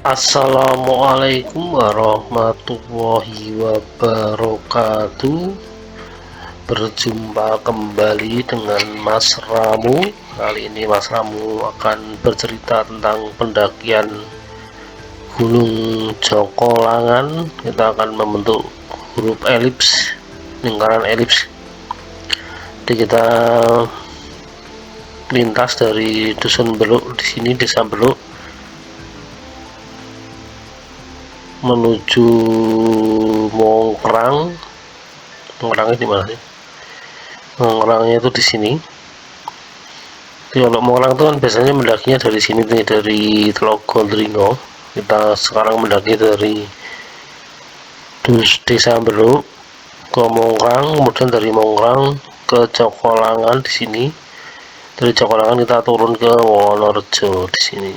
Assalamualaikum warahmatullahi wabarakatuh. Berjumpa kembali dengan Mas Ramu. Kali ini Mas Ramu akan bercerita tentang pendakian Gunung Jokolangan. Kita akan membentuk huruf elips, lingkaran elips. Jadi kita lintas dari Dusun Beluk, di sini Desa Beluk, menuju Mongkrang. Mongkrangnya di mana sih? Mongkrangnya itu di sini. Jadi kalau Mongkrang itu kan biasanya mendakinya dari sini nih, dari Tlogondringo. Kita sekarang mendaki dari Desa Beluk ke Mongkrang, kemudian dari Mongkrang ke Jokolangan di sini. Dari Jokolangan kita turun ke Wonorejo di sini.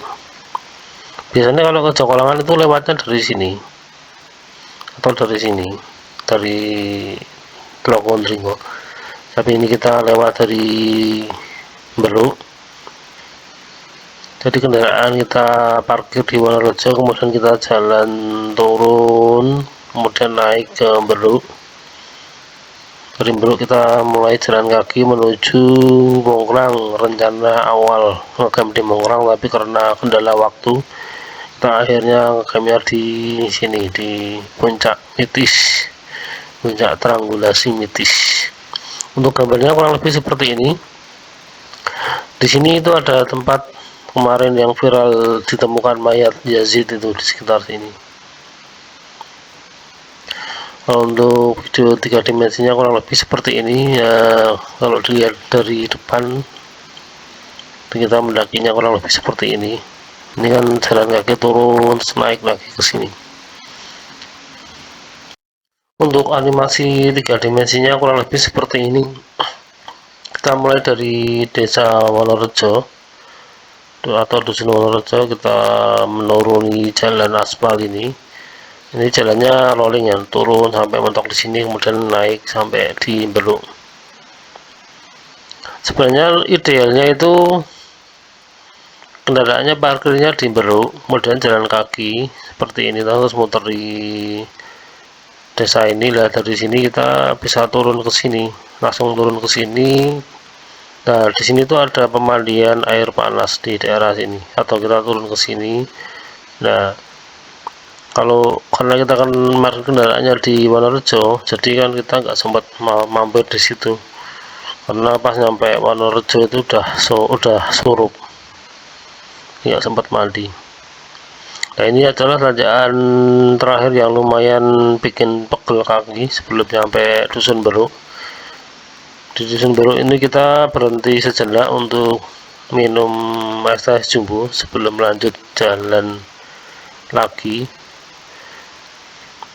Biasanya kalau ke Jokolangan itu lewatnya dari sini atau dari sini, dari Tlogondringo. Tapi ini kita lewat dari Beluk. Jadi kendaraan kita parkir di Wonorejo, kemudian kita jalan turun, kemudian naik ke Beluk. Dari Beluk kita mulai jalan kaki menuju Mongkrang. Rencana awal ngecamp di Mongkrang, tapi karena kendala waktu kita akhirnya ngecamp di sini, di puncak mitis, puncak triangulasi mitis. Untuk gambarnya kurang lebih seperti ini. Di sini itu ada tempat kemarin yang viral ditemukan mayat Yazid, itu di sekitar sini. Untuk video 3 dimensinya kurang lebih seperti ini ya. Kalau dilihat dari depan, kita mendakinya kurang lebih seperti ini. Ini kan jalan kaki turun, naik lagi ke sini. Untuk animasi 3 dimensinya kurang lebih seperti ini. Kita mulai dari Desa Wonorejo atau Dusun Wonorejo, kita menuruni jalan aspal ini. Ini jalannya rolling ya, turun sampai mentok di sini, kemudian naik sampai di Beluk. Sebenarnya idealnya itu kendaraannya parkirnya di Beluk, kemudian jalan kaki seperti ini, terus muter di desa ini. Lah dari sini kita bisa turun ke sini, langsung turun ke sini. Nah di sini tuh ada pemandian air panas di daerah sini, atau kita turun ke sini. Nah karena kita kan parkir kendaraannya di Wonorejo, jadi kan kita nggak sempat mampir di situ, karena pas nyampe Wonorejo itu udah surup, nggak sempat mandi. Nah ini adalah tanjakan terakhir yang lumayan bikin pegel kaki sebelum nyampe Dusun Beluk. Di Dusun Beluk ini kita berhenti sejenak untuk minum es teh jumbo sebelum lanjut jalan lagi.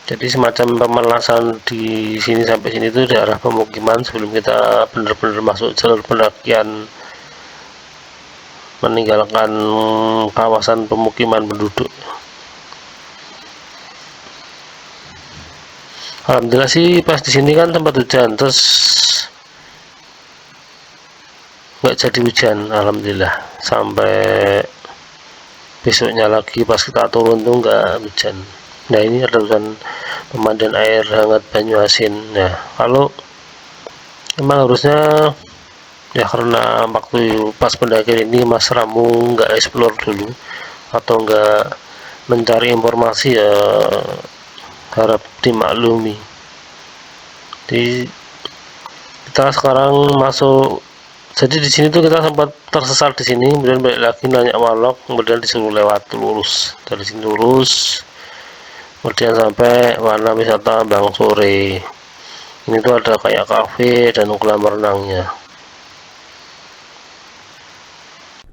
Jadi semacam pemanasan di sini sampai sini itu daerah pemukiman sebelum kita benar-benar masuk jalur pendakian, meninggalkan kawasan pemukiman penduduk. Alhamdulillah sih pas di sini kan tempat hujan, terus nggak jadi hujan, alhamdulillah. Sampai besoknya lagi pas kita turun tuh nggak hujan. Nah ini ada tulisan pemandian air hangat Banyu Asin. Nah kalau emang harusnya ya, karena waktu pas pendakian ini Mas Ramu nggak explore dulu atau nggak mencari informasi, ya harap dimaklumi. Jadi kita sekarang masuk, jadi di sini tuh kita sempat tersesat di sini, kemudian balik lagi nanya walok, kemudian disuruh lewat lurus, dari sini lurus, kemudian sampai warna wisata Bang Sore. Ini tuh ada kayak kafe dan kolam renangnya.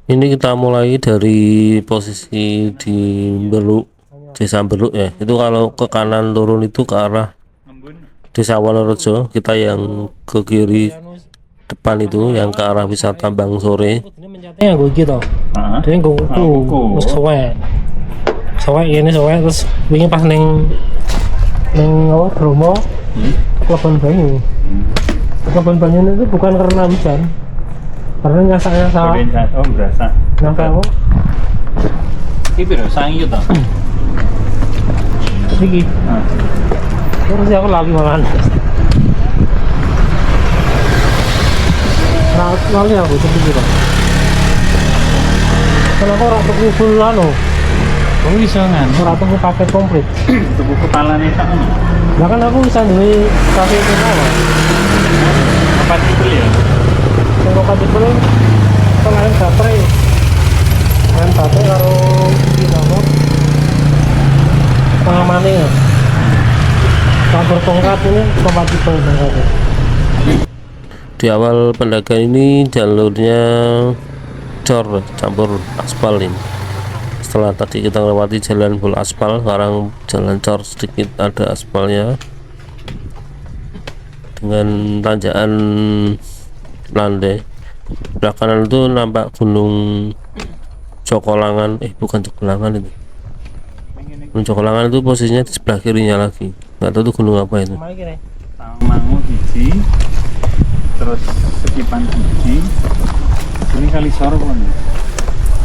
Ini kita mulai dari posisi di Beluk, Desa Beluk ya. Itu kalau ke kanan turun itu ke arah Desa Wonorejo, kita yang ke kiri depan itu yang ke arah wisata Bang Sore. Ini gue gitu. Ini gue ini soalnya terus wingi pas neng apa Bromo, Kebon Banyu. Kebon Banyu itu bukan karena hujan, karena nyasa. Oh berasa. Nyasa apa? Iki piro? 1 juta. Iki. Nah, Terus aku lagi makan. Nah, lali aku seperti itu. Kenapa orang tuku full anu? kok bisa kan? Orang tuku paket komplit. Tuku kepala nih tak ono. Nah kan aku bisa duwe kafe itu apa? Apa tipe ya? Yang kompatibel kemarin baterai. Kemarin baterai karo dinamo. Pengamannya ya. Campur tongkat ini kompatibel tongkatnya. Di awal pendakian ini jalurnya cor campur aspal ini. Setelah tadi kita melewati jalan full aspal, sekarang jalan cor sedikit ada aspalnya dengan tanjakan landai. Belakangan itu nampak gunung Cokolangan, bukan Cokolangan itu. Gunung Cokolangan itu posisinya di sebelah kirinya lagi. Nggak tahu itu gunung apa itu. Kemarin kira. Tangmangu biji, terus Sekipan biji, ini kali Sorpon.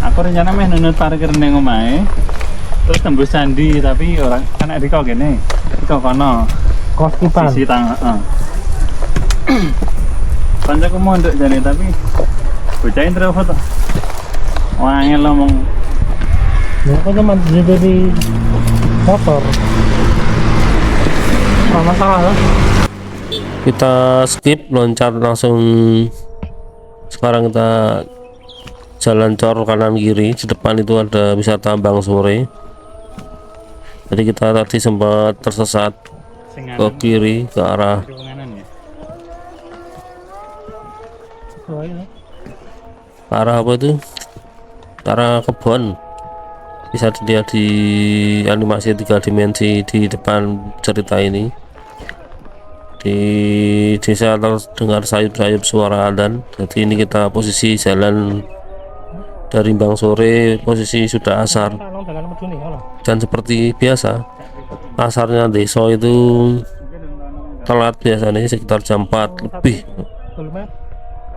Aku rencana meh nunut parkir neng omahe, terus tembus candi tapi orang kan ada kau gini, kau kono Kos kipan. sisi tang. Panjaku mau untuk jadi tapi bocahin terus foto. Wah angel ngomong. Ya aku cuma jadi motor. Apa masalah lah? Kita skip, loncat langsung. Sekarang kita jalan cor kanan kiri. Di depan itu ada wisata Bang Sore. Jadi kita tadi sempat tersesat ke kiri ke arah ya. Oh, ini. apa itu, ke arah kebun. Bisa dilihat di animasi 3 dimensi di depan cerita ini. Di desa terdengar sayup-sayup suara adzan. Jadi ini kita posisi jalan dari Bang Sore, posisi sudah asar. Dan seperti biasa asarnya desa itu telat, biasanya sekitar jam 4 lebih.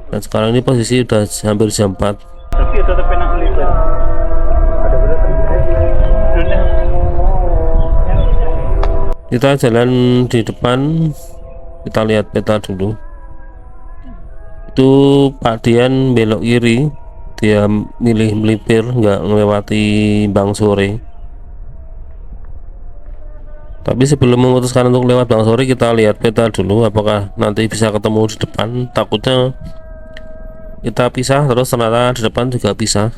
Dan sekarang ini posisi udah hampir jam 4. Tapi tetap enak lihat. Kita jalan di depan, kita lihat peta dulu. Itu Pak Dian belok kiri, dia milih melipir, nggak melewati Bang Sore. Tapi sebelum memutuskan untuk lewat Bang Sore, kita lihat peta dulu apakah nanti bisa ketemu di depan. Takutnya kita pisah terus ternyata di depan juga pisah.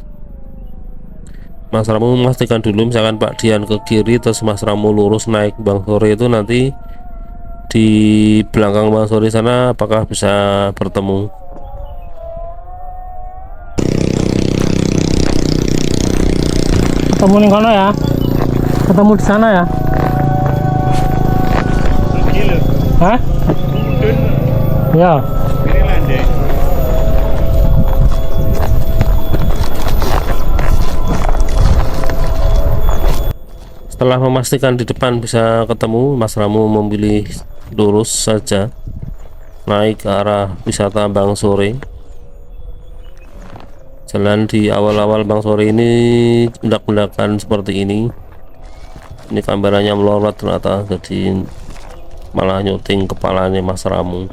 Mas Ramu memastikan dulu, misalkan Pak Dian ke kiri terus Mas Ramu lurus naik Bang Sore, itu nanti di belakang Bang Sore sana apakah bisa bertemu. Ketemu nih kono ya. Ketemu di sana ya. Hah? Ya. Ini landai. Setelah memastikan di depan bisa ketemu, Mas Ramu memilih lurus saja naik ke arah wisata Bang Sore. Jalan di awal-awal Bang Sore ini mendak-mendakan seperti ini. Ini kameranya melorot ternyata, jadi malah nyuting kepalanya Mas Ramu.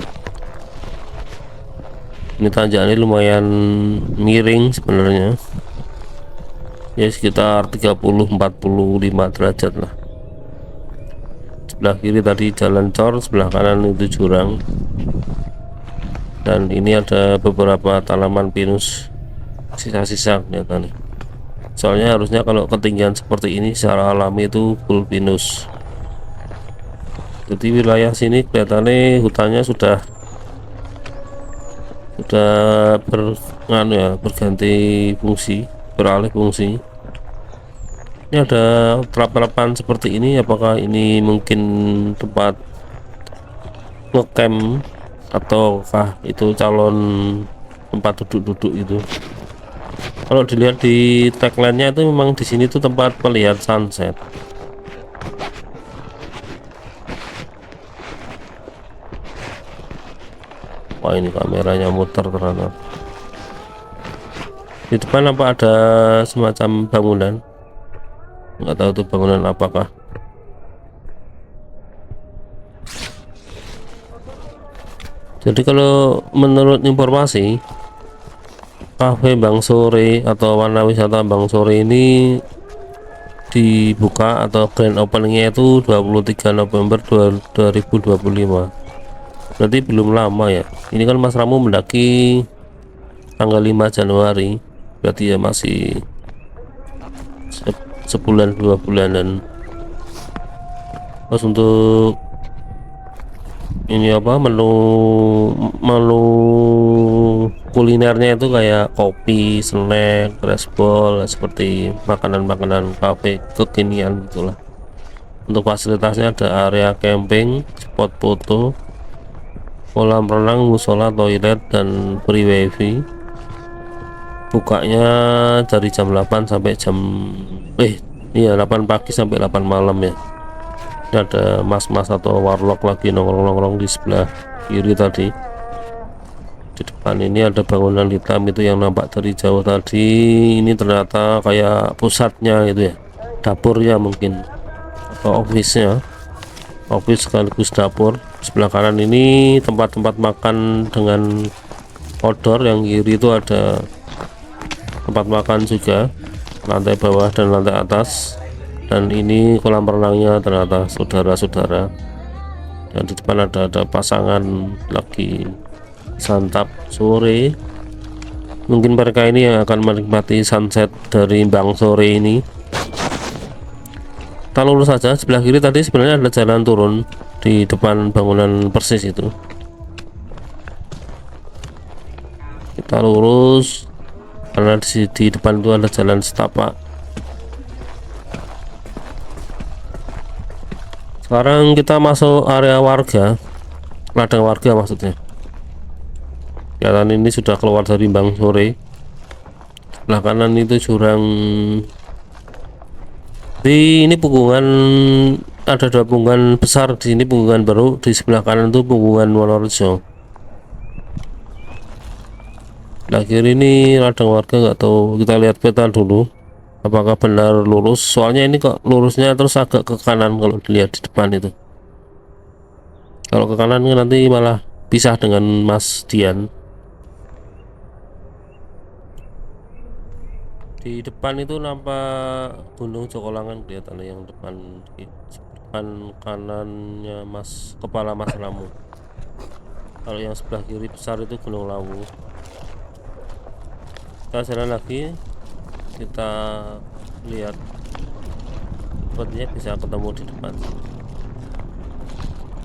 Ini tanjakannya lumayan miring sebenarnya, ya sekitar 30-45 derajat lah. Sebelah kiri tadi jalan cor, sebelah kanan itu jurang, dan ini ada beberapa tanaman pinus sisa-sisa kelihatan. Soalnya harusnya kalau ketinggian seperti ini secara alami itu full pinus. Jadi wilayah sini kelihatannya hutannya sudah berganti fungsi, beralih fungsi. Ini ada terap-terapan seperti ini, apakah ini mungkin tempat ngecamp ataukah itu calon tempat duduk-duduk itu. Kalau dilihat di tagline-nya itu memang di sini tuh tempat melihat sunset. Wah, ini kameranya muter ternyata. Di depan apa ada semacam bangunan, nggak tahu tuh bangunan apakah. Jadi kalau menurut informasi Cafe Bang Sore atau Warna Wisata Bang Sore ini dibuka atau grand openingnya itu 23 November 2025. Berarti belum lama ya. Ini kan Mas Ramu mendaki tanggal 5 Januari, berarti ya masih sebulan 2 bulanan. Terus untuk ini apa, menu kulinernya itu kayak kopi, snack, restball, seperti makanan-makanan kafe kekinian gitulah. Untuk fasilitasnya ada area camping, spot foto, kolam renang, musola, toilet, dan free wifi. Bukanya dari jam 8 sampai jam 8 pagi sampai 8 malam ya. Ini ada mas-mas atau warlock lagi nongkrong-nongkrong di sebelah kiri tadi. Di depan ini ada bangunan hitam itu yang nampak dari jauh tadi. Ini ternyata kayak pusatnya itu ya, dapurnya mungkin, atau office-nya, office sekaligus dapur. Sebelah kanan ini tempat-tempat makan dengan outdoor, yang kiri itu ada tempat makan juga, lantai bawah dan lantai atas. Dan ini kolam renangnya ternyata, saudara-saudara. Dan di depan ada pasangan lagi santap sore. Mungkin mereka ini yang akan menikmati sunset dari Bang Sore ini. Kita lurus saja. Sebelah kiri tadi sebenarnya ada jalan turun di depan bangunan persis itu. Kita lurus karena di depan itu ada jalan setapak. Sekarang kita masuk area warga, ladang warga maksudnya. Kelihatan ini sudah keluar dari Bang Sore. Sebelah kanan itu jurang. Di ini punggungan, ada 2 punggungan besar di sini, punggungan baru di sebelah kanan itu punggungan Wonorejo. Sebelah kiri ini ladang warga, nggak tahu, kita lihat peta dulu apakah benar lurus, soalnya ini kok lurusnya terus agak ke kanan kalau dilihat di depan itu. Kalau ke kanan kan nanti malah pisah dengan Mas Dian. Di depan itu nampak Gunung Jokolangan kelihatan, yang depan kanannya kepala Mas Ramu. Kalau yang sebelah kiri besar itu Gunung Lawu. Kita jalan lagi, kita lihat, sepertinya bisa ketemu di depan.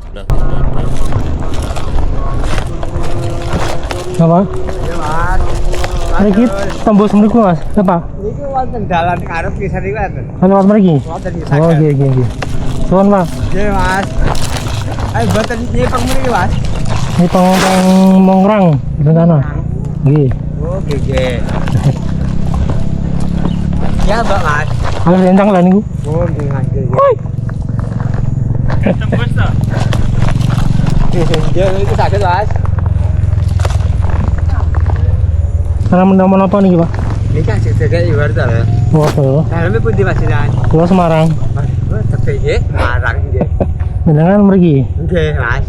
Sebelah kiri ada. Apa? Mriki tembus mriku Mas. Apa? Niku wonten dalan karep kisah niku wonten. Ana Mas mriki. Wonten di Oh, nggih. Suwun, Pak. Nggih, Mas. Ayo mboten nyepeng mriki, Mas. Ini pengongkang Mongrang di sana. Nggih. Oh, nggih. Ya, Mbak, Mas. Ada rencang lah niku. Oh, nggih, Mas. Woi. Tembus ta? Ya, itu sakit, Mas. Sana mendaman apa nih, Pak? Ini kan sedek ibar ta lho. Waduh. Daleme pun di Masinan. Kula Semarang. Mas, tete nggih, Marang nggih. Jenengan mriki. Nggih, Mas.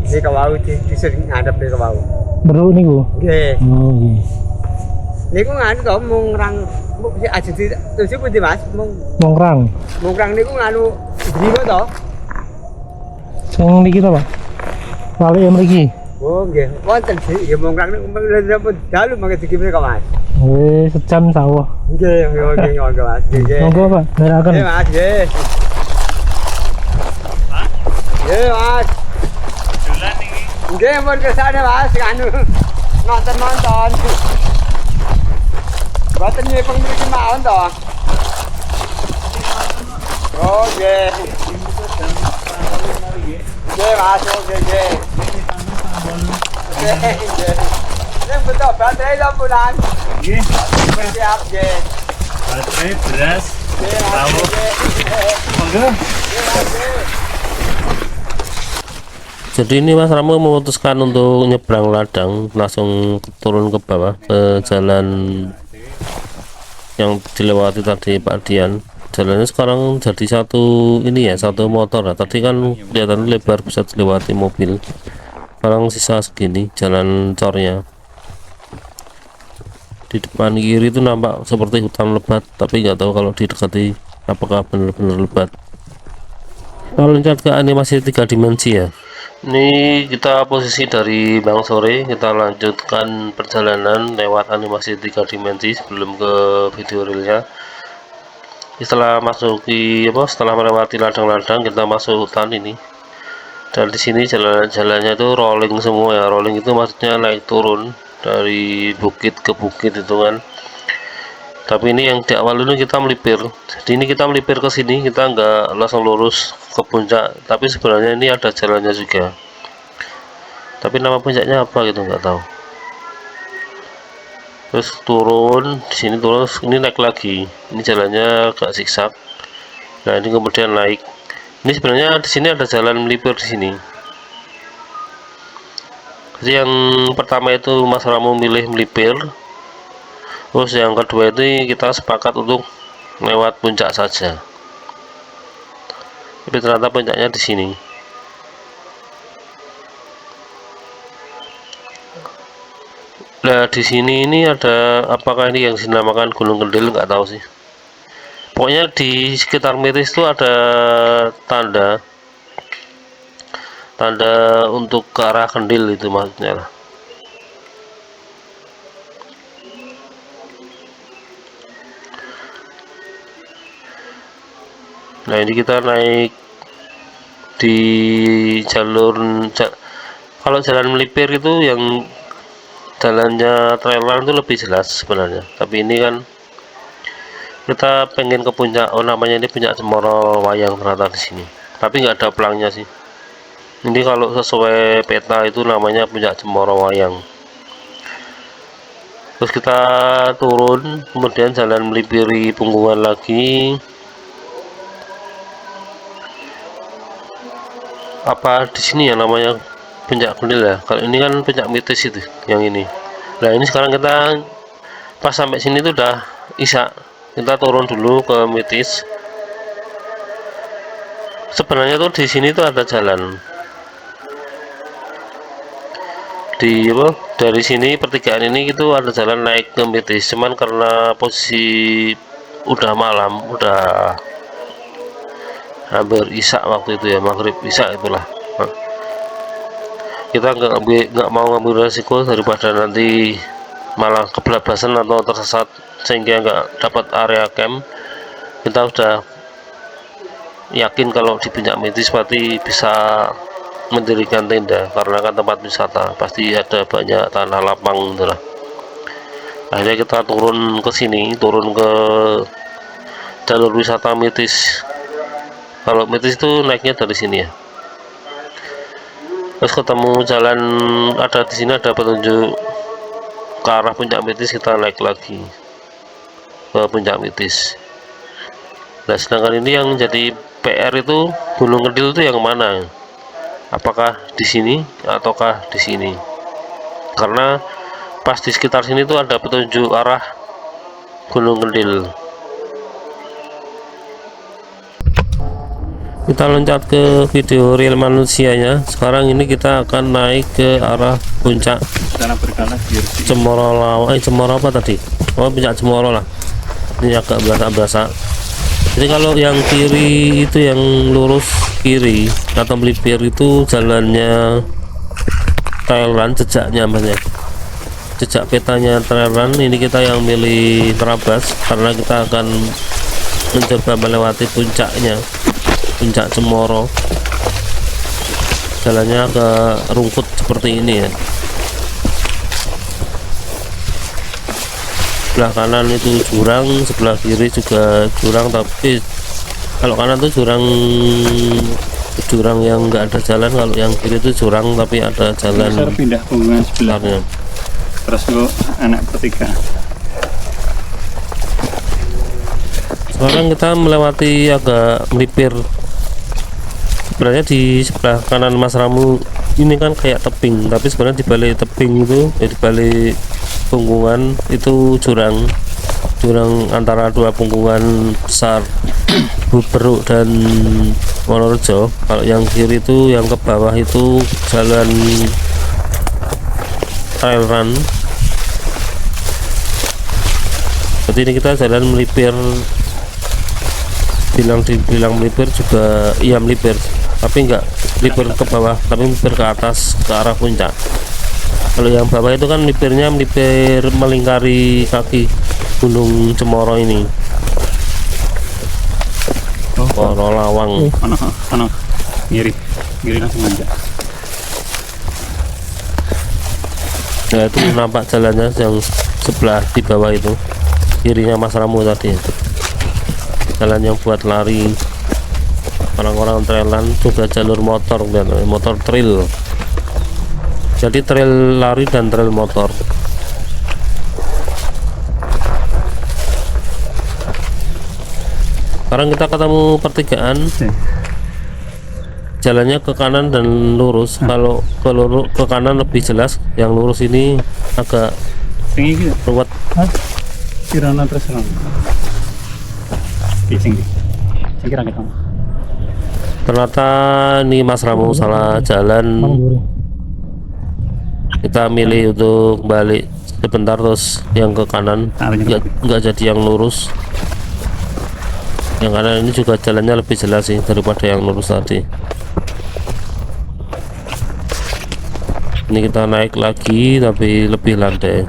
Iki kawau disering ngadep iki kawau. Beru niku. Nggih. Oh, nggih. Niku nganu to mungrang aja tujuh pun di Mas, Mongrang. mungrang niku nganu driwo to. Sing niki to, Pak? Wali mriki. Oh nggih, wonten sih, nggih mungrang niku pun dalu mangke dikipne kok Mas. Sejam sawah. Nggih, nggih Mas. Nggih. Monggo, Pak. Neraken. Nggih Mas, nggih. Nggih Mas. Dolan iki. Nggih, mun kesane Mas, anu nonton. Boten nyepeng mriki mawon to. Oh nggih. Nggih Mas, nggih. Ini betul, baterai lampunan. Nggih, Siap, nggih. baterai, beras, Nggih, Mas, rawuh. nggih. Monggo. Nggih, Mas, nggih. Jadi ini Mas Ramu memutuskan untuk nyebrang ladang, langsung turun ke bawah ke jalan yang dilewati tadi Pak Dian. Jalannya sekarang jadi satu ini ya, satu motor. Nah, tadi kan kelihatan lebar bisa dilewati mobil. sekarang sisa segini jalan cornya. Di depan kiri itu nampak seperti hutan lebat, tapi nggak tahu kalau didekati apakah benar-benar lebat. Kita loncat ke animasi 3 dimensi ya. Ini kita posisi dari Bang Sore, kita lanjutkan perjalanan lewat animasi 3 dimensi sebelum ke video realnya. Setelah setelah melewati ladang-ladang, kita masuk hutan ini. Dan di sini jalan-jalannya itu rolling semua ya. Rolling itu maksudnya naik turun dari bukit ke bukit itu kan. Tapi ini yang di awal dulu kita melipir. Jadi ini kita melipir ke sini, kita nggak langsung lurus ke puncak, tapi sebenarnya ini ada jalannya juga. Tapi nama puncaknya apa gitu nggak tahu. Terus turun, di sini turun, ini naik lagi. Ini jalannya agak zigzag. Nah ini kemudian naik. Ini sebenarnya di sini ada jalan melipir di sini. Jadi yang pertama itu Mas Ramu milih melipir. Terus yang kedua itu kita sepakat untuk lewat puncak saja. Tapi ternyata puncaknya di sini. Nah di sini ini ada, apakah ini yang dinamakan Gunung Kendil, nggak tahu sih. Pokoknya di sekitar Mitis itu ada tanda untuk ke arah Kendil itu maksudnya lah. Nah ini kita naik di jalur kalau jalan melipir itu yang jalannya trailer itu lebih jelas sebenarnya, tapi ini kan kita pengen ke puncak. Oh namanya ini puncak Cemoro Wayang ternyata di sini, tapi nggak ada pelangnya sih. Ini kalau sesuai peta itu namanya puncak Cemoro Wayang. Terus kita turun, kemudian jalan melipiri Punggungan lagi. Apa di sini ya namanya puncak Kendil ya? Kalau ini kan puncak Mitis itu yang ini. Nah ini sekarang kita pas sampai sini tuh udah isya, kita turun dulu ke Mitis. Sebenarnya tuh di sini tuh ada jalan dari sini pertigaan ini gitu, ada jalan naik ke Mitis, cuman karena posisi udah malam, udah hampir isya waktu itu ya, maghrib isya itulah. Kita nggak mau ngambil resiko daripada nanti malah kebablasan atau tersesat sehingga nggak dapat area camp. Kita udah yakin kalau di puncak Mitis pasti bisa mendirikan tenda, karena kan tempat wisata pasti ada banyak tanah lapang gitu lah. Akhirnya kita turun ke sini, turun ke jalur wisata Mitis. Kalau Mitis itu naiknya dari sini ya. Terus ketemu jalan, ada di sini ada petunjuk ke arah puncak Mitis, kita naik lagi ke puncak Mitis. Nah sedangkan ini yang jadi PR itu Gunung Kendil itu yang mana? Apakah di sini ataukah di sini? Karena pas di sekitar sini tuh ada petunjuk arah Gunung Kendil. Kita loncat ke video real manusianya. Sekarang ini kita akan naik ke arah puncak Secara berkala Cemoro Cemoro apa tadi? Oh puncak Cemoro lah. Ini agak berasa-berasa. Jadi kalau yang kiri itu, yang lurus kiri atau melipir itu jalannya trail run, jejaknya banyak, jejak petanya trail run. Ini kita yang milih terabas karena kita akan mencoba melewati puncaknya, puncak Cemoro. Jalannya agak rumput seperti ini ya. Sebelah kanan itu jurang, sebelah kiri juga jurang, tapi kalau kanan itu jurang yang enggak ada jalan, kalau yang kiri itu jurang tapi ada jalan. Besar pindah hubungan sebelahnya. Terus lo anak ketiga. Sekarang kita melewati agak melipir. Sebenarnya di sebelah kanan Mas Ramu ini kan kayak tebing, tapi sebenarnya di balik tebing itu, di balik Punggungan itu jurang antara dua punggungan besar, Beruk dan Wonorejo. Kalau yang kiri itu, yang ke bawah itu jalan trail run. Jadi ini kita jalan melipir, bilang melipir juga iya melipir, tapi enggak melipir ke bawah, tapi melipir ke atas ke arah puncak. Kalau yang bawah itu kan melipirnya melipir melingkari kaki Gunung Cemoro ini. Cemoro Lawang. Ano, ngiri langsung aja. Nah itu nampak jalannya yang sebelah di bawah itu, kirinya Mas Ramu tadi. Jalan yang buat lari orang-orang trailan, juga jalur motor, motor trail. Jadi trail lari dan trail motor. Sekarang kita ketemu pertigaan, jalannya ke kanan dan lurus. Kalau ke kanan lebih jelas, yang lurus ini agak Tinggi gitu. ruwet. Kirana terus terang. Kicing. Saya kira kita. Ternyata ini Mas Ramu salah jalan. Kita milih untuk balik sebentar terus yang ke kanan, nggak jadi yang lurus. Yang kanan ini juga jalannya lebih jelas sih daripada yang lurus tadi. Ini kita naik lagi tapi lebih landai.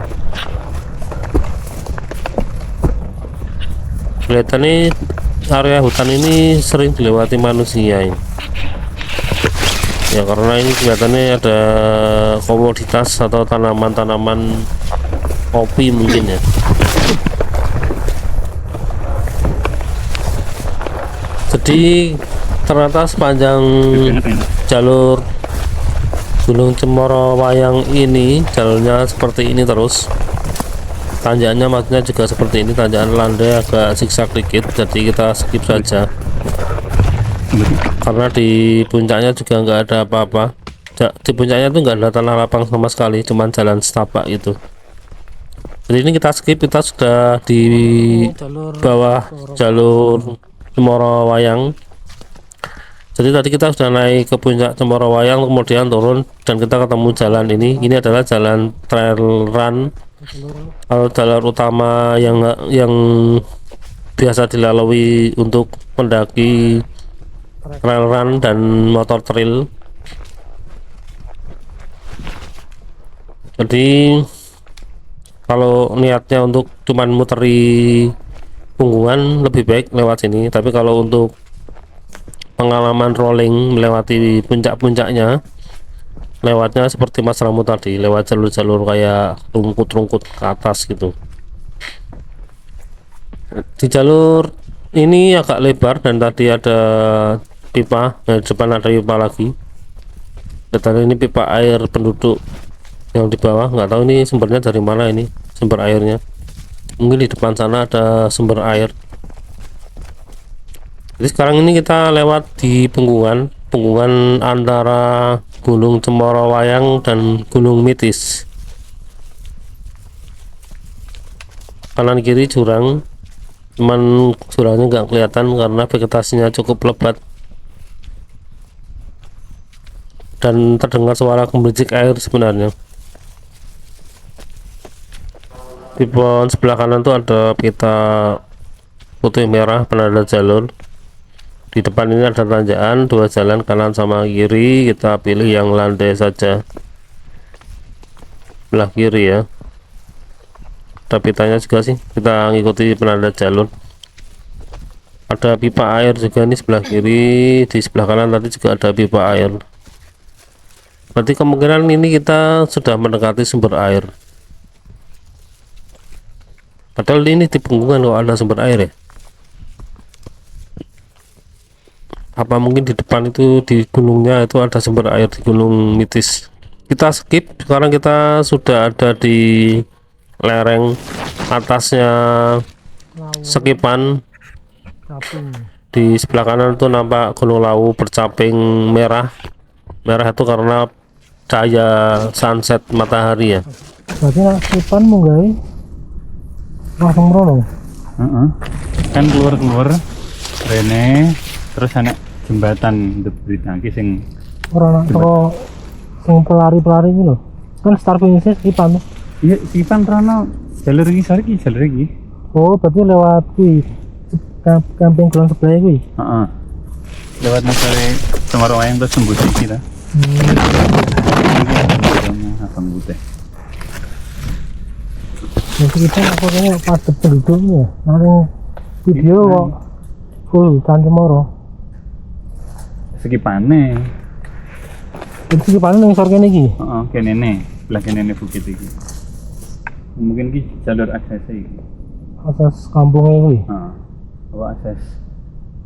Kelihatannya area hutan ini sering dilewati manusia ini. Ya karena ini kelihatannya ada komoditas atau tanaman-tanaman kopi mungkin ya. Jadi ternyata sepanjang jalur Gunung Cemoro Wayang ini jalurnya seperti ini terus. Tanjakannya maksudnya juga seperti ini, tanjakan landai agak zigzag dikit, jadi kita skip saja. Karena di puncaknya juga nggak ada apa-apa. Di puncaknya tuh nggak ada tanah lapang sama sekali, cuman jalan setapak gitu. Jadi ini kita skip, kita sudah di bawah jalur Cemoro Wayang. Jadi tadi kita sudah naik ke puncak Cemoro Wayang, kemudian turun dan kita ketemu jalan ini. Ini adalah jalan trail run. Kalau jalur utama yang biasa dilalui untuk pendaki trail run dan motor trail. Jadi kalau niatnya untuk cuman muteri punggungan lebih baik lewat sini, tapi kalau untuk pengalaman rolling melewati puncak-puncaknya, lewatnya seperti Mas Ramu tadi, lewat jalur-jalur kayak rungkut-rungkut ke atas gitu. Di jalur ini agak lebar dan tadi ada pipa, di depan ada pipa lagi. Dan ini pipa air penduduk yang di bawah, nggak tahu ini sumbernya dari mana, ini sumber airnya. Mungkin di depan sana ada sumber air. Jadi sekarang ini kita lewat di punggungan antara Gunung Cemoro Wayang dan Gunung Mitis. Kanan kiri jurang, cuman jurangnya nggak kelihatan karena vegetasinya cukup lebat dan terdengar suara gemericik air sebenarnya. Di pohon sebelah kanan tuh ada pita putih merah penanda jalur. Di depan ini ada tanjakan, dua jalan kanan sama kiri, kita pilih yang landai saja, sebelah kiri ya. Ada pitanya juga sih, kita ngikuti penanda jalur. Ada pipa air juga nih sebelah kiri, di sebelah kanan tadi juga ada pipa air. Berarti kemungkinan ini kita sudah mendekati sumber air. Padahal ini di punggungan kok ada sumber air ya. Apa mungkin di depan itu di gunungnya itu ada sumber air di Gunung Mitis. Kita skip, sekarang kita sudah ada di lereng atasnya Sekipan. Di sebelah kanan itu nampak Gunung Lawu bercaping merah. Merah itu karena cahaya sunset matahari ya. Berarti Sekipan munggai langsung merono. Kan keluar rene terus anak jembatan untuk berita sing orang toko sing pelari-pelari ini loh. Kan start finishnya Sekipan. Iya, Sipan rono jalur iki sore iki jalur iki. Oh, berarti lewat kuwi. Camping ground sebelah kuwi. Heeh. Lewat nasare Cemara Wayang terus tembus iki ta. Abang putih. Nanti kita apa kayaknya padat penduduknya. Nanti video kok full hutan Cemoro. Sekipane. Jadi Sekipan yang sore kene iki. Heeh, kene belah kene bukit iki. Mungkin ki jalur akses iki. Akses kampungnya kuwi. Heeh. Apa akses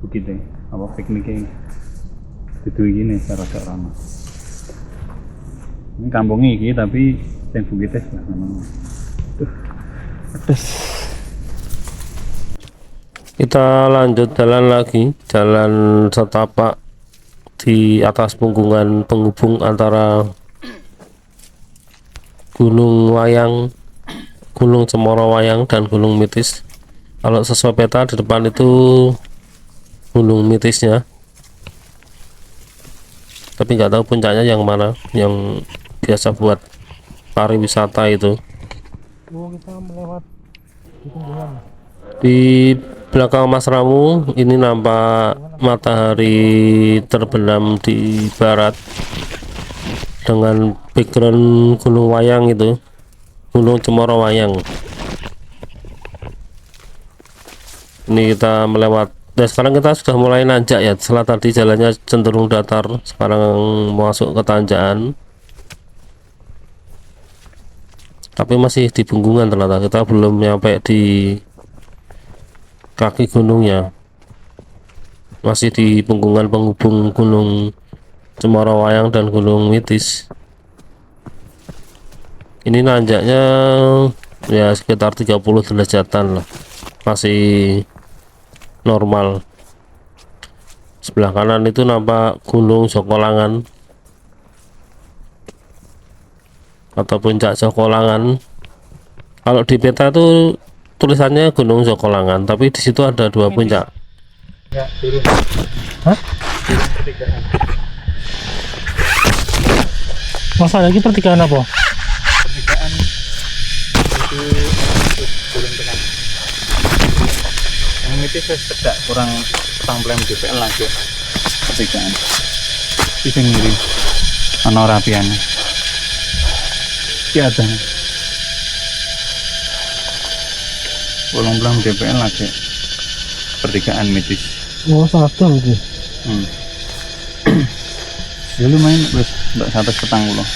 bukitnya? Apa pikniknya? Itu gini cara-cara rama. Ini kampungnya iki tapi yang bukitnya sebelah sana. Tuh, pedes. Kita lanjut jalan lagi, jalan setapak di atas punggungan penghubung antara Gunung Wayang, Gunung Cemoro Wayang dan Gunung Mitis. Kalau sesuai peta di depan itu Gunung Mitisnya, tapi nggak tahu puncaknya yang mana, yang biasa buat pariwisata itu. Oh, kita melewat di punggungan. Di belakang Mas Ramu ini nampak matahari terbenam di barat dengan background Gunung Wayang itu, Gunung Cemoro Wayang. Ini kita melewat. Nah, sekarang kita sudah mulai nanjak ya. Setelah tadi jalannya cenderung datar, sekarang masuk ke tanjakan. Tapi masih di punggungan ternyata. Kita belum nyampe di kaki gunungnya. Masih di punggungan penghubung Gunung Cemoro Wayang dan Gunung Mitis. Ini nanjaknya ya sekitar 30 derajatan lah. Masih normal. Sebelah kanan itu nampak Gunung Jokolangan atau puncak Jokolangan. Kalau di peta itu tulisannya Gunung Jokolangan, tapi di situ ada dua puncak. Ya, turun. Hah? Pertigaan. Masa lagi pertigaan apa? Pertigaan itu turun tekan. Yang itu saya sedak kurang petang DPL lagi. Pertigaan. Bisa ngiri. Ana rapiannya. Ki ada. Pulang DPL lagi. Pertigaan Mitis. Oh, satu lagi. Ya lumayan wis mbak 140.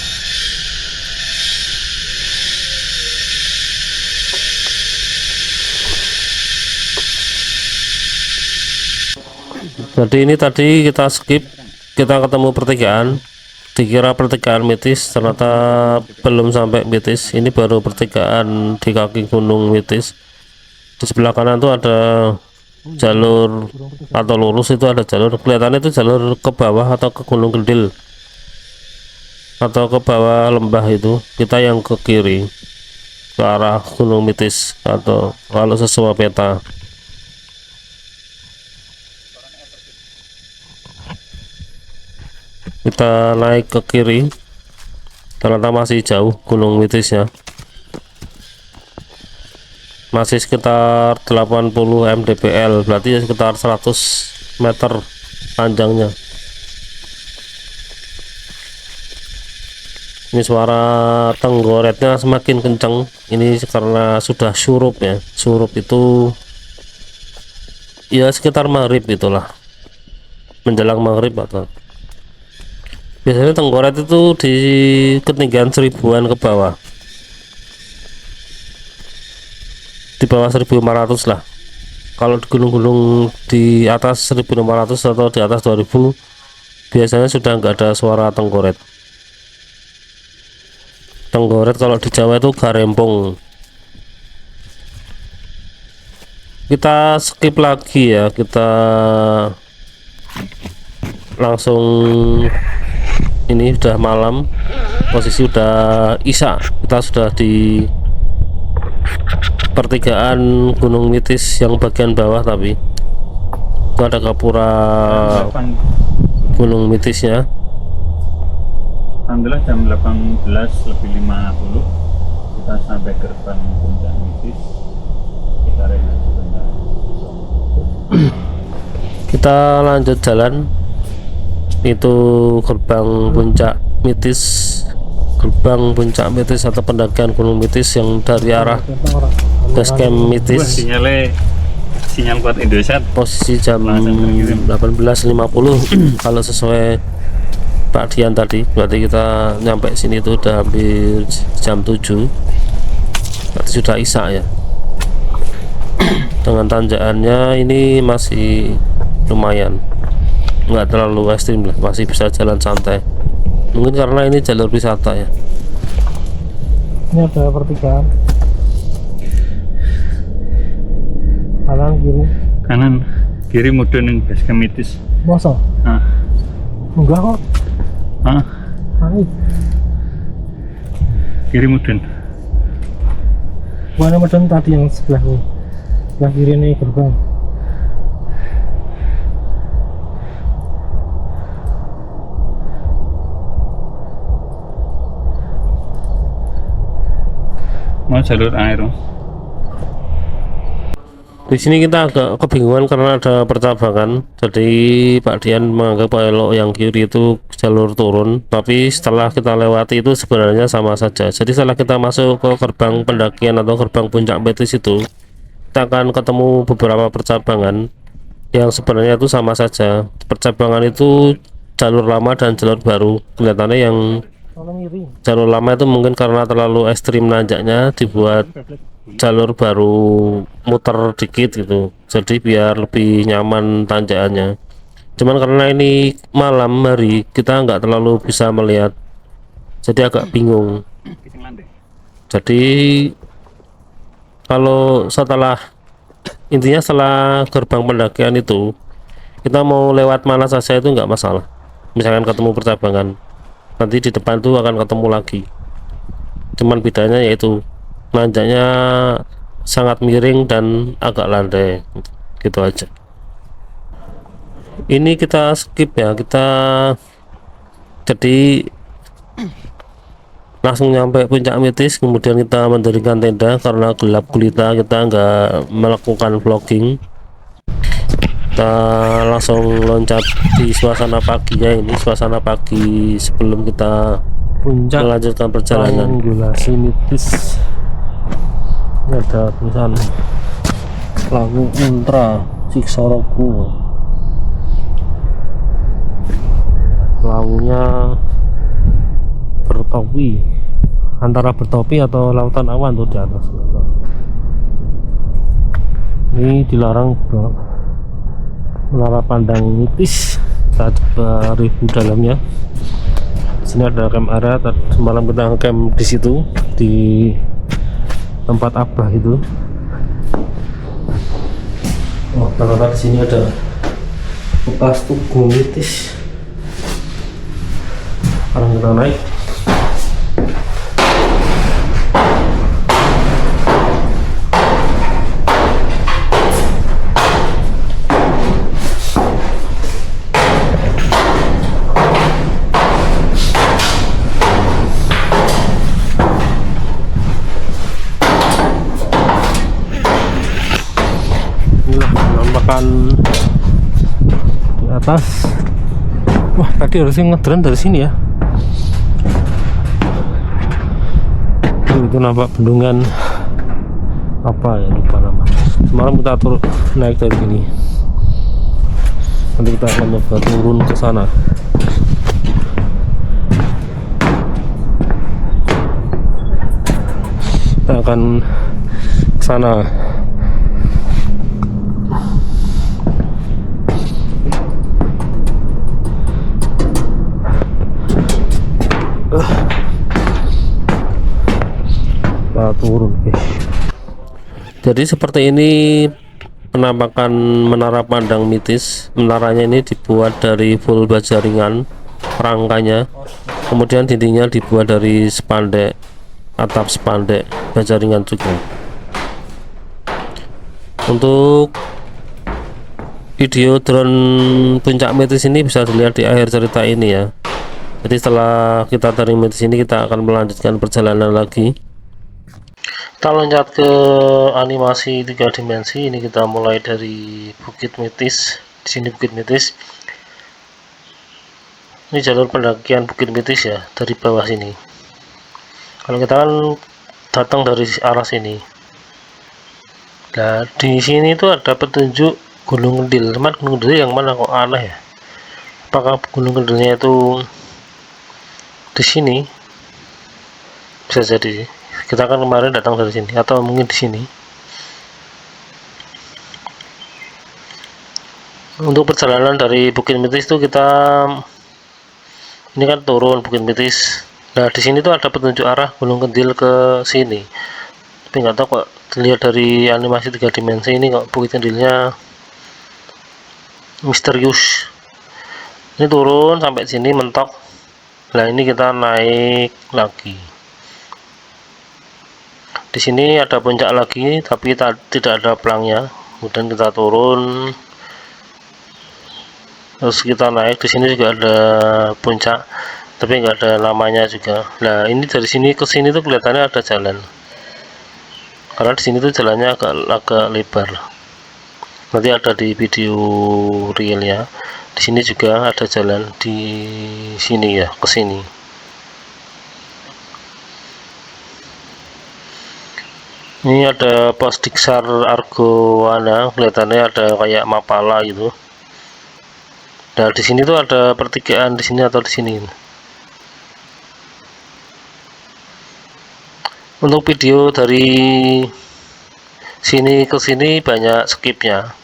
Jadi ini tadi kita skip, kita ketemu pertigaan, dikira pertigaan Mitis, ternyata belum sampai Mitis. Ini baru pertigaan di kaki Gunung Mitis. Di sebelah kanan tuh ada jalur atau lurus, itu ada jalur, kelihatannya itu jalur ke bawah atau ke Gunung Kendil atau ke bawah lembah. Itu kita yang ke kiri ke arah Gunung Mitis atau kalau sesuai peta. Kita naik ke kiri, ternyata masih jauh Gunung Mitisnya, masih sekitar 80 mdpl, berarti ya sekitar 100 meter panjangnya. Ini suara tenggoretnya semakin kencang, ini karena sudah surup ya. Surup itu ya sekitar maghrib itulah, menjelang maghrib atau biasanya tenggoret itu di ketinggian 1000-an ke bawah, di bawah 1500 lah. Kalau di gunung-gunung di atas 1500 atau di atas 2000 biasanya sudah nggak ada suara tenggoret. Tenggoret kalau di Jawa itu garempong. Kita skip lagi ya, kita langsung. Ini sudah malam, posisi udah isya, kita sudah di pertigaan Gunung Mitis yang bagian bawah, tapi itu ada gapura Gunung Mitisnya. Alhamdulillah jam 18:50 kita sampai gerbang Puncak Mitis. Kita rehat sebentar. Kita lanjut jalan. Itu gerbang Puncak Mitis, gerbang Puncak Mitis atau pendakian Gunung Mitis yang dari arah basecamp Wah, Mitis. sinyal kuat Indosat. Posisi jam Langsung terkirim. 18.50 kalau sesuai Pak Dian tadi. Berarti kita nyampe sini itu udah hampir jam 7. Berarti sudah isya ya. Dengan tanjakannya ini masih lumayan, nggak terlalu ekstrim lah, masih bisa jalan santai. Mungkin karena ini jalur wisata ya. Ini ada pertigaan. Kanan kiri. Kanan, kiri mudun yang basecamp Mitis. Masa? Ah, Enggak kok. ah, Naik. kiri mudun. Mana macam tadi yang sebelah ini. Sebelah kiri ini gerbang. Mau jalur air. Di sini kita agak kebingungan karena ada percabangan. Jadi Pak Dian menganggap elok yang kiri itu jalur turun, tapi setelah kita lewati itu sebenarnya sama saja. Jadi setelah kita masuk ke gerbang pendakian atau gerbang Puncak Mitis itu, kita akan ketemu beberapa percabangan yang sebenarnya itu sama saja. Percabangan itu jalur lama dan jalur baru. Kelihatannya yang Kalau miring. jalur lama itu mungkin karena terlalu ekstrim nanjaknya, dibuat jalur baru muter dikit gitu, jadi biar lebih nyaman tanjakannya. Cuman karena ini malam hari, kita nggak terlalu bisa melihat, jadi agak bingung. Jadi kalau intinya setelah gerbang pendakian itu, kita mau lewat mana saja itu nggak masalah. Misalkan ketemu percabangan, nanti di depan tuh akan ketemu lagi. Cuman bedanya yaitu nanjaknya sangat miring dan agak landai, gitu aja. Ini kita skip ya, kita jadi langsung nyampe Puncak Mitis, kemudian kita mendirikan tenda karena gelap gulita, kita nggak melakukan vlogging. Kita langsung loncat di suasana paginya, ini suasana pagi sebelum kita Puncak melanjutkan perjalanan. Triangulasi Mitis. Ini ada tulisan Lawu Ultra Siksoroku. Lawunya bertopi, antara bertopi atau lautan awan tuh di atas. Ini dilarang menara pandang Mitis. Kita coba review dalamnya. Sini ada camp area. Semalam kita camp di situ, di tempat Abah itu. Oh, ternyata di sini ada bekas tugu Mitis. Sekarang kita naik. Di atas. Wah, tadi harusnya ngedrone dari sini ya. Itu nampak bendungan apa ya, lupa nama. Semalam kita naik dari sini. Nanti kita akan coba turun ke sana. Kita akan ke sana. Turun. Jadi seperti ini penampakan menara pandang Mitis. Menaranya ini dibuat dari full baja ringan rangkanya, kemudian dindingnya dibuat dari spandek, atap spandek baja ringan juga. Untuk video drone Puncak Mitis ini bisa dilihat di akhir cerita ini ya. Jadi setelah kita dari Mitis ini kita akan melanjutkan perjalanan lagi. Kita loncat ke animasi 3 dimensi. Ini kita mulai dari Bukit Mitis. Di sini Bukit Mitis. Ini jalur pendakian Bukit Mitis ya, dari bawah sini. Kalau kita kan datang dari arah sini. Nah, di sini itu ada petunjuk Gunung Kendil. Teman, Gunung Kendil yang mana kok aneh ya? Apakah Gunung Kendilnya itu di sini? Bisa jadi. Kita kan kemarin datang dari sini, atau mungkin di sini. Untuk perjalanan dari Bukit Mitis itu kita ini kan turun Bukit Mitis. Nah, di sini tuh ada petunjuk arah Gunung Kendil ke sini. Tapi nggak tahu kok dilihat dari animasi 3 dimensi ini kok Bukit Kendilnya misterius. Ini turun sampai sini mentok. Nah, ini kita naik lagi. Di sini ada puncak lagi, tapi tidak ada pelangnya. Kemudian kita turun, terus kita naik. Di sini juga ada puncak, tapi nggak ada namanya juga. Nah, ini dari sini ke sini tuh kelihatannya ada jalan. Karena di sini tuh jalannya agak lebar. Nanti ada di video realnya. Di sini juga ada jalan di sini ya, ke sini. Ini ada pos Diksar Argowana, kelihatannya ada kayak Mapala gitu. Nah, di sini tuh ada pertigaan di sini atau di sini. Untuk video dari sini ke sini banyak skipnya.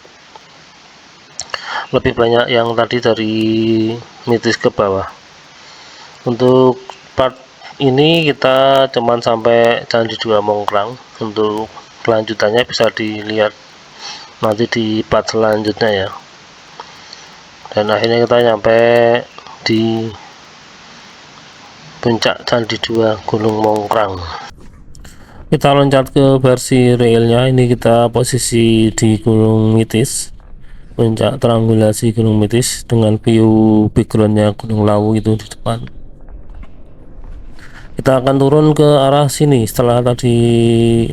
Lebih banyak yang tadi dari Mitis ke bawah. Untuk part ini kita cuman sampai Candi 2 Mongkrang. Untuk kelanjutannya bisa dilihat nanti di part selanjutnya ya. Dan akhirnya kita nyampe di puncak Candi 2 Gunung Mongkrang. Kita loncat ke versi realnya. Ini kita posisi di Gunung Mitis, puncak triangulasi Gunung Mitis dengan view backgroundnya Gunung Lawu itu di depan. Kita akan turun ke arah sini setelah tadi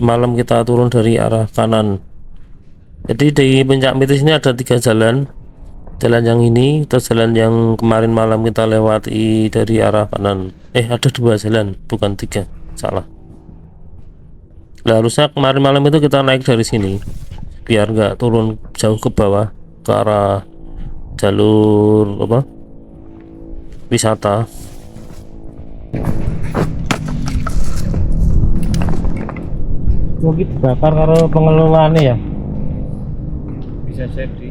malam kita turun dari arah kanan. Jadi di puncak Mitis ini ada 3 jalan. Jalan yang ini, terus jalan yang kemarin malam kita lewati dari arah kanan. Ada 2 jalan, bukan 3, salah. Nah, harusnya kemarin malam itu kita naik dari sini biar nggak turun jauh ke bawah ke arah jalur wisata. Mungkin dibakar karo pengelolaannya ya, Bisa jadi.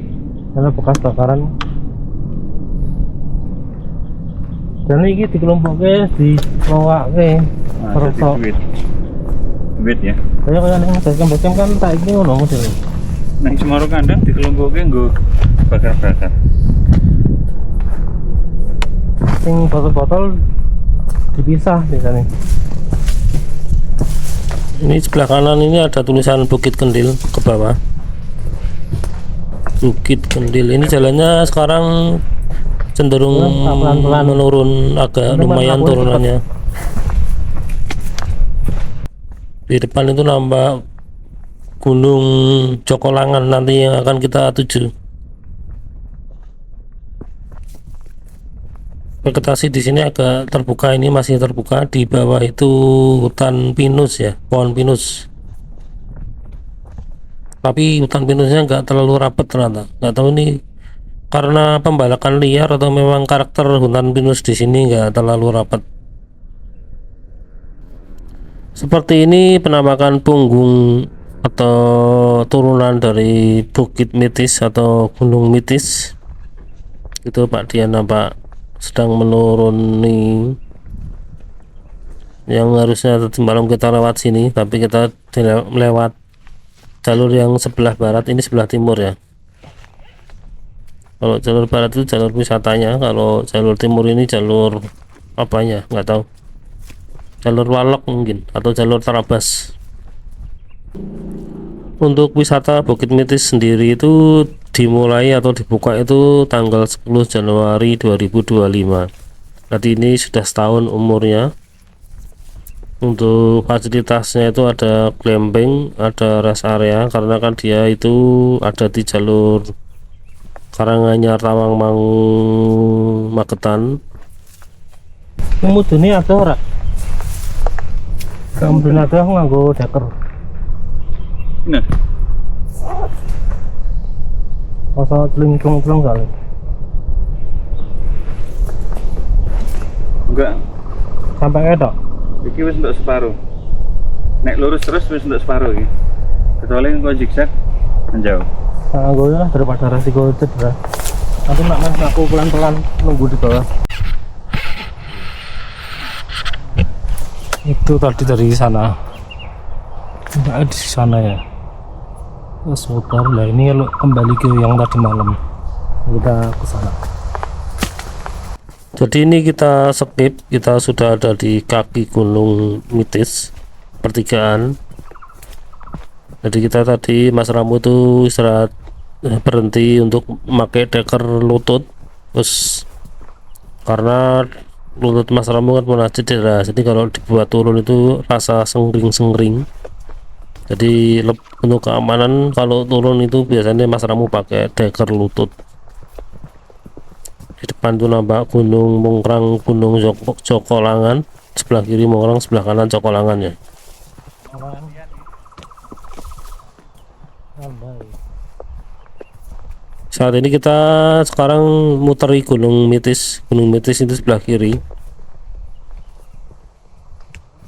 karena bekas bakaran. Dan ini dikelompoknya di lowake Nah, jadi duit ya. kayak yang basecamp kan tak ini ngono modelnya. Nah, Semarang kandang dikelompoknya nggo bakar-bakar. Yang botol-botol dipisah biasanya. Ini sebelah kanan ini ada tulisan Bukit Kendil ke bawah. Bukit Kendil ini jalannya sekarang cenderung pelan-pelan menurun, agak lumayan turunannya. Di depan itu nampak Gunung Jokolangan nanti yang akan kita tuju. Vegetasi di sini agak terbuka, ini masih terbuka. Di bawah itu hutan pinus ya, pohon pinus. Tapi hutan pinusnya nggak terlalu rapat ternyata. Nggak tahu ini karena pembalakan liar atau memang karakter hutan pinus di sini nggak terlalu rapat. Seperti ini penampakan punggung atau turunan dari Bukit Mitis atau Gunung Mitis. Itu Pak Dian nampak sedang menuruni yang harusnya tadi malam kita lewat sini, tapi kita lewat jalur yang sebelah barat, ini sebelah timur ya. Kalau jalur barat itu jalur wisatanya, kalau jalur timur ini jalur apanya nggak tahu, jalur Walok mungkin atau jalur Tarabas. Untuk wisata Bukit Mitis sendiri itu dimulai atau dibuka itu tanggal 10 Januari 2025. Jadi ini sudah setahun umurnya. Untuk fasilitasnya itu ada glamping, ada rest area, karena kan dia itu ada di jalur Karanganyar Tawangmangu Magetan. Mudune ada ora? Kemudian ada aku nganggo deker. Nah, Masa celingklung-celung kali. enggak. Sampai edok. Iki wis untuk separuh. Nek lurus terus wis untuk separuh iki. Kecuali engko zigzag menjauh. Nganggo lah daripada resiko cedera. Nanti mas aku pelan-pelan nunggu di bawah. Itu tadi dari sana. Enggak di sana ya. Terus muter lah, ini kalau kembali ke yang tadi malam. Kita ke sana. Jadi ini kita skip, kita sudah ada di kaki Gunung Mitis pertigaan. Jadi kita tadi Mas Ramu tuh istirahat, berhenti untuk memakai deker lutut, terus karena lutut Mas Ramu kan pernah cedera, jadi kalau dibuat turun itu rasa sengring-sengring. Jadi untuk keamanan kalau turun itu biasanya Mas Ramu pakai deker lutut. Di depan tuh nampak Gunung Mungkrang, Gunung Jokolangan, sebelah kiri Mungkrang, sebelah kanan Jokolangannya. Saat ini kita sekarang muteri Gunung Mitis. Gunung Mitis itu sebelah kiri.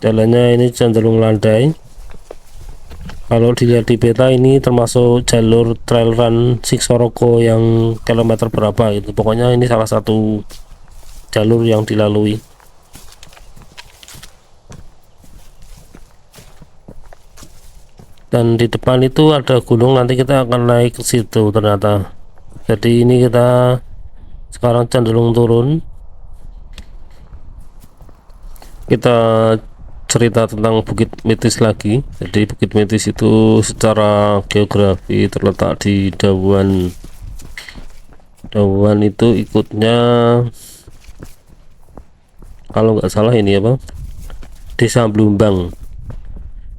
Jalannya ini cenderung landai. Kalau dilihat di peta ini termasuk jalur trail run Siksoroko yang kilometer berapa gitu. Pokoknya ini salah satu jalur yang dilalui. Dan di depan itu ada gunung, nanti kita akan naik ke situ ternyata. Jadi ini kita sekarang cenderung turun. Kita cerita tentang Bukit Mitis lagi. Jadi Bukit Mitis itu secara geografi terletak di Dawan. Dawan itu ikutnya kalau nggak salah ini apa, Desa Blumbang,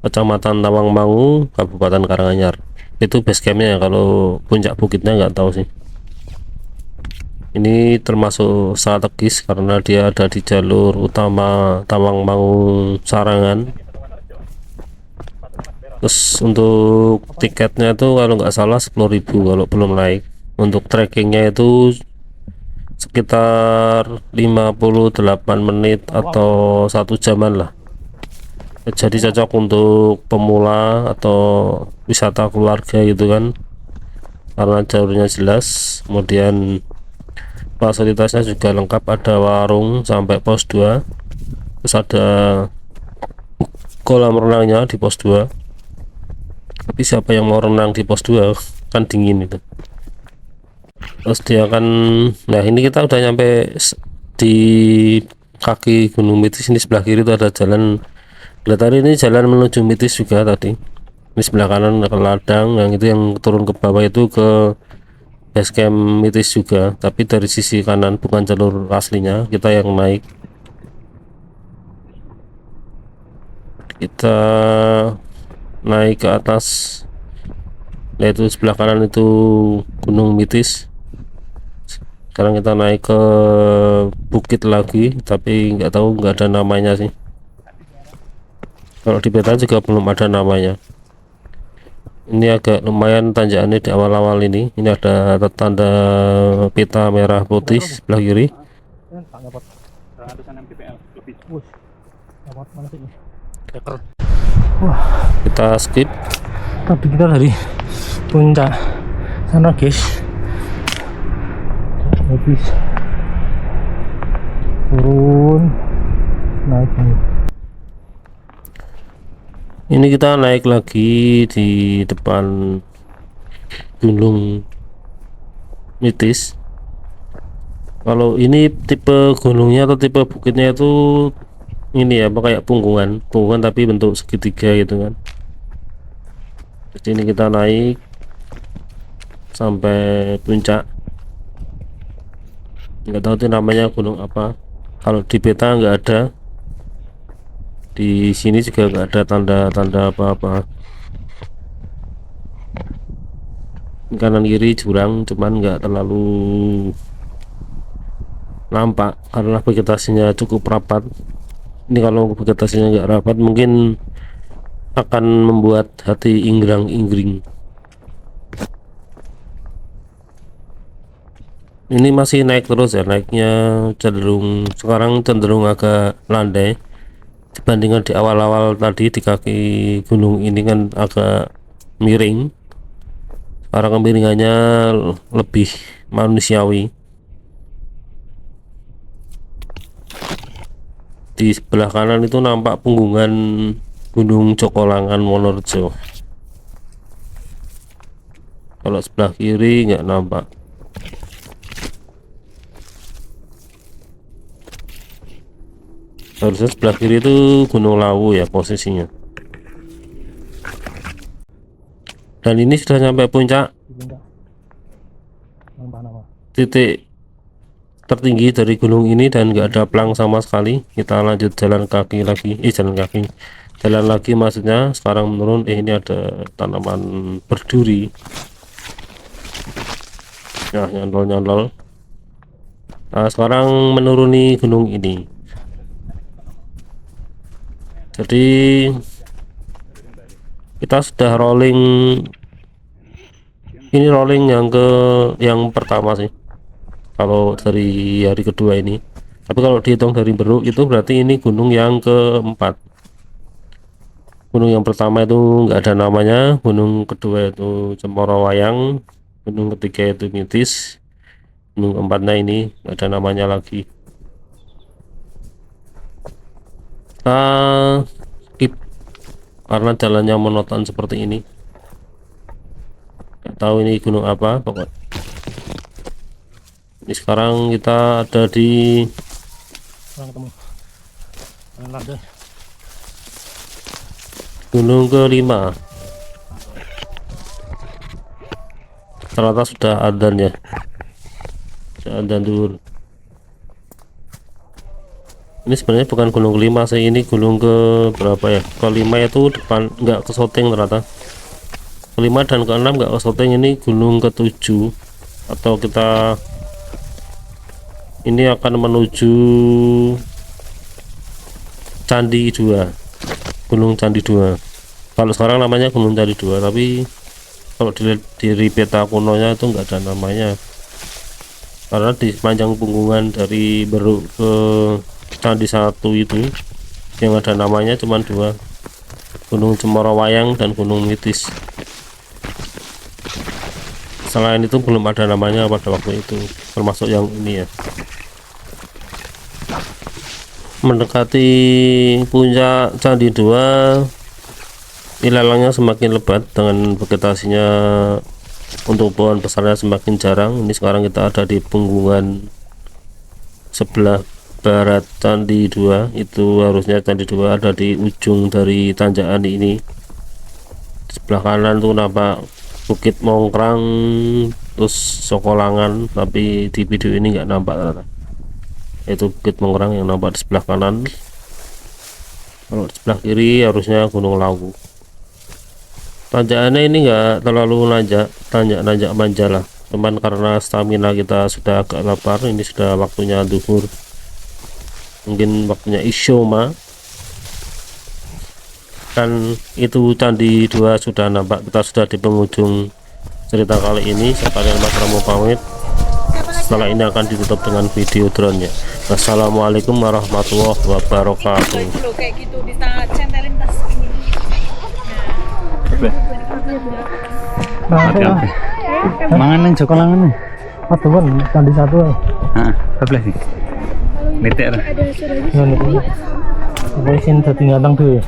Kecamatan Tawangmangu, Kabupaten Karanganyar. Itu base campnya ya, kalau puncak bukitnya nggak tahu sih. Ini termasuk strategis karena dia ada di jalur utama Tawangmangu Sarangan. Terus untuk tiketnya itu kalau nggak salah 10.000 kalau belum naik. Untuk trekkingnya itu sekitar 58 menit atau 1 jaman lah. Jadi cocok untuk pemula atau wisata keluarga gitu kan, karena jalurnya jelas. Kemudian fasilitasnya juga lengkap, ada warung sampai pos 2, terus ada kolam renangnya di pos 2. Tapi siapa yang mau renang di pos 2, kan dingin itu. Terus dia kan, nah ini kita udah nyampe di kaki Gunung Mitis. Ini sebelah kiri itu ada jalan. Tadi ini jalan menuju Mitis juga tadi. Ini sebelah kanan ke ladang, yang itu yang turun ke bawah itu ke base camp Mitis juga, tapi dari sisi kanan, bukan jalur aslinya. Kita yang naik, kita naik ke atas, yaitu sebelah kanan itu Gunung Mitis. Sekarang kita naik ke bukit lagi, tapi nggak tahu, nggak ada namanya sih. Kalau di peta juga belum ada namanya. Ini agak lumayan tanjakannya di awal-awal ini. Ini ada tanda pita merah putih sebelah kiri. Kita skip. Tapi kita dari puncak sana guys. Habis turun naik ini. Ini kita naik lagi di depan Gunung Mitis. Kalau ini tipe gunungnya atau tipe bukitnya itu ini ya, kayak punggungan tapi bentuk segitiga gitu kan. Jadi ini kita naik sampai puncak. Nggak tahu itu namanya gunung apa. Kalau di peta nggak ada, di sini juga nggak ada tanda-tanda apa-apa. Kanan kiri jurang, cuman nggak terlalu nampak karena vegetasinya cukup rapat. Ini kalau vegetasinya nggak rapat mungkin akan membuat hati inggrang-inggring. Ini masih naik terus ya, naiknya sekarang cenderung agak landai dibandingkan di awal-awal tadi. Di kaki gunung ini kan agak miring, sekarang kemiringannya lebih manusiawi. Di sebelah kanan itu nampak punggungan Gunung Cokolangan Wonorejo. Kalau sebelah kiri nggak nampak. Harusnya sebelah kiri itu Gunung Lawu ya posisinya. Dan ini sudah sampai puncak, titik tertinggi dari gunung ini, dan nggak ada plang sama sekali. Kita lanjut jalan kaki lagi, jalan lagi maksudnya. Sekarang menurun. Ini ada tanaman berduri, nah nyantol. Nah sekarang menuruni gunung ini. Jadi kita sudah rolling, ini rolling yang pertama sih kalau dari hari kedua ini. Tapi kalau dihitung dari Beruk itu berarti ini gunung yang keempat. Gunung yang pertama itu nggak ada namanya, gunung kedua itu Cemoro Wayang, gunung ketiga itu Mitis, gunung keempatnya ini nggak ada namanya lagi. Kita skip karena jalannya monoton seperti ini. Nggak tahu ini gunung apa pokoknya. Ini sekarang kita ada di gunung kelima. Ternyata sudah adzan ya, sudah adzan dulu. Ini sebenarnya bukan gunung kelima sih, ini gunung ke berapa ya? Kelima itu depan nggak ke syuting ternyata. Kelima dan keenam nggak ke syuting, ini gunung ketujuh. Atau kita ini akan menuju Candi 2, Gunung Candi 2. Kalau sekarang namanya Gunung Candi 2, tapi kalau di peta kunonya itu nggak ada namanya, karena di sepanjang punggungan dari Beruk ke Candi 1 itu yang ada namanya cuma 2, Gunung Cemoro Wayang dan Gunung Mitis. Selain itu belum ada namanya pada waktu itu, termasuk yang ini ya. Mendekati puncak Candi 2, ilalangnya semakin lebat dengan vegetasinya untuk pohon besarnya semakin jarang. Ini sekarang kita ada di punggungan sebelah barat Candi 2. Itu harusnya Candi 2 ada di ujung dari tanjakan ini. Di sebelah kanan tuh nampak Bukit Mongkrang, terus Cokolangan, tapi di video ini nggak nampak ternyata. Itu Bukit Mongkrang yang nampak di sebelah kanan. Kalau di sebelah kiri harusnya Gunung Lawu. Tanjakannya ini nggak terlalu nanjak manja lah, cuman karena stamina kita sudah agak lapar. Ini sudah waktunya zuhur, mungkin waktunya isyoma. Dan itu Candi 2 sudah nampak. Kita sudah di penghujung cerita kali ini. Saya kalian Mas Ramo pamit. Setelah ini akan ditutup dengan video drone nya. Wassalamualaikum warahmatullahi wabarakatuh. Kayak gitu dicentelin tas ini. Hati-hati. Mangan nang Cokolangan nih. Atau kan Candi 1. Heeh, belah sih. Nitik lah. Ya niku. Wis sing dadi ngatang dhewe.